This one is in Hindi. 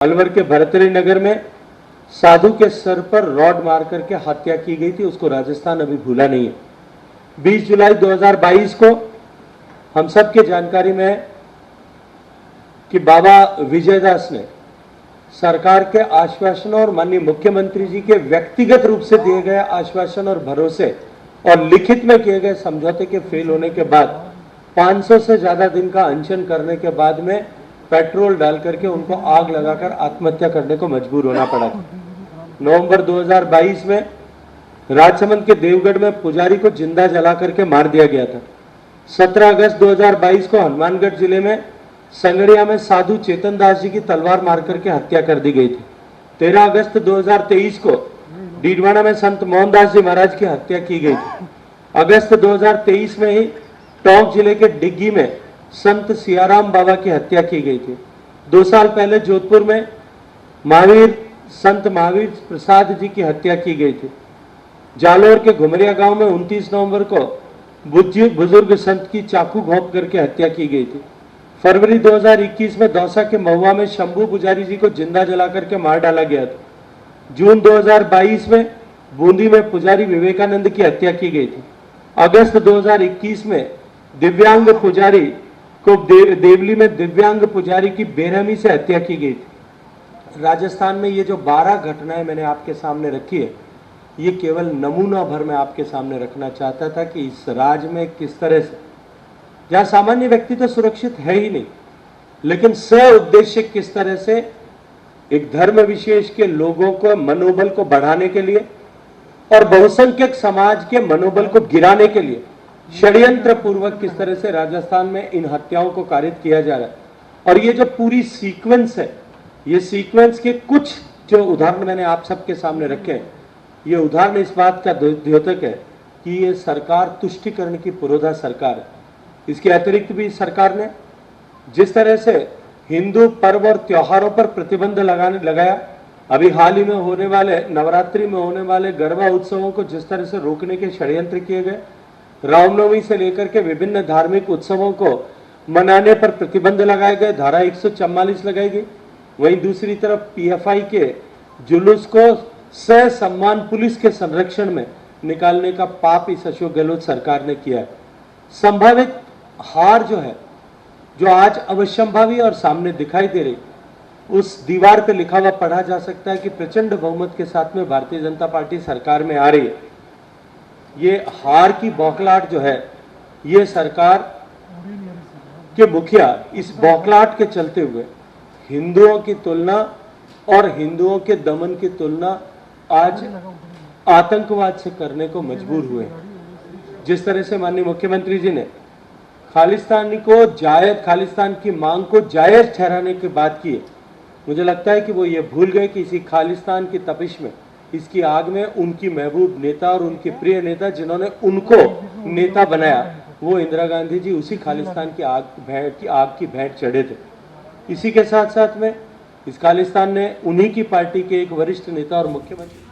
अलवर के भरतरी नगर में साधु के सर पर रॉड मार करके हत्या की गई थी। उसको राजस्थान अभी भूला नहीं है। 20 जुलाई 2022 को हम सब की जानकारी में है कि बाबा विजयदास ने सरकार के आश्वासन और माननीय मुख्यमंत्री जी के व्यक्तिगत रूप से दिए गए आश्वासन और भरोसे और लिखित में किए गए समझौते के फेल होने के बाद 500 से ज्यादा दिन का अनशन करने के बाद में पेट्रोल डाल करके उनको आग लगाकर आत्महत्या करने को मजबूर होना पड़ा था। नवंबर 2022 में राजसमंद के देवगढ़ में पुजारी को जिंदा जला करके मार दिया गया था। 17 अगस्त 2022 को हनुमानगढ़ जिले में संगड़िया में साधु चेतन दास जी की तलवार मार करके हत्या कर दी गई थी। 13 अगस्त 2023 को डीडवाना में संत मोहनदास जी महाराज की हत्या की गई थी। अगस्त 2023 में ही टोंक जिले के डिग्गी में संत सियाराम बाबा की हत्या की गई थी। 2 साल पहले जोधपुर में संत महावीर प्रसाद जी की हत्या की गई थी। जालोर के घुमरिया गांव में 29 नवंबर को बुजुर्ग संत की चाकू घोंप करके हत्या की गई थी। फरवरी 2021 में दौसा के महुआ में शंभू पुजारी जी को जिंदा जला करके मार डाला गया था। जून 2022 में बूंदी में पुजारी विवेकानंद की हत्या की गई थी। अगस्त 2021 में दिव्यांग पुजारी को देवली में दिव्यांग पुजारी की बेरहमी से हत्या की गई थी। राजस्थान में ये जो 12 घटनाएं मैंने आपके सामने रखी है, ये केवल नमूना भर मैं आपके सामने रखना चाहता था कि इस राज्य में किस तरह से, जहां सामान्य व्यक्ति तो सुरक्षित है ही नहीं, लेकिन उद्देश्य किस तरह से एक धर्म विशेष के लोगों को मनोबल को बढ़ाने के लिए और बहुसंख्यक समाज के मनोबल को गिराने के लिए षड्यंत्र पूर्वक किस तरह से राजस्थान में इन हत्याओं को कारित किया जा रहा है। और ये जो पूरी सीक्वेंस है, ये सीक्वेंस के कुछ जो उदाहरण मैंने आप सबके सामने रखे हैं, ये उदाहरण इस बात का द्योतक है कि ये सरकार तुष्टिकरण की पुरोधा सरकार है। इसके अतिरिक्त भी सरकार ने जिस तरह से हिंदू पर्व और त्योहारों पर प्रतिबंध लगाया, अभी हाल ही में होने वाले नवरात्रि में होने वाले गरबा उत्सवों को जिस तरह से रोकने के षड्यंत्र किए गए, रामनवमी से लेकर के विभिन्न धार्मिक उत्सवों को मनाने पर प्रतिबंध लगाए गए, धारा 144 लगाई गई। वहीं दूसरी तरफ पीएफआई के जुलूस को सम्मान पुलिस के संरक्षण में निकालने का पाप इस अशोक गहलोत सरकार ने किया है। संभावित हार जो है, जो आज अवश्यंभावी और सामने दिखाई दे रही, उस दीवार पे लिखा हुआ पढ़ा जा सकता है कि प्रचंड बहुमत के साथ में भारतीय जनता पार्टी सरकार में आ रही है। ये हार की बौखलाहट जो है, ये सरकार के मुखिया इस बौखलाहट के चलते हुए हिंदुओं की तुलना और हिंदुओं के दमन की तुलना आज आतंकवाद से करने को मजबूर हुए। जिस तरह से माननीय मुख्यमंत्री जी ने खालिस्तान की मांग को जायज ठहराने की बात की है, मुझे लगता है कि वो ये भूल गए कि इसी खालिस्तान की तपिश में, इसकी आग में उनकी महबूब नेता और उनके प्रिय नेता जिन्होंने उनको नेता बनाया, वो इंदिरा गांधी जी उसी खालिस्तान की आग की भेंट चढ़े थे। इसी के साथ साथ में इस खालिस्तान ने उन्हीं की पार्टी के एक वरिष्ठ नेता और मुख्यमंत्री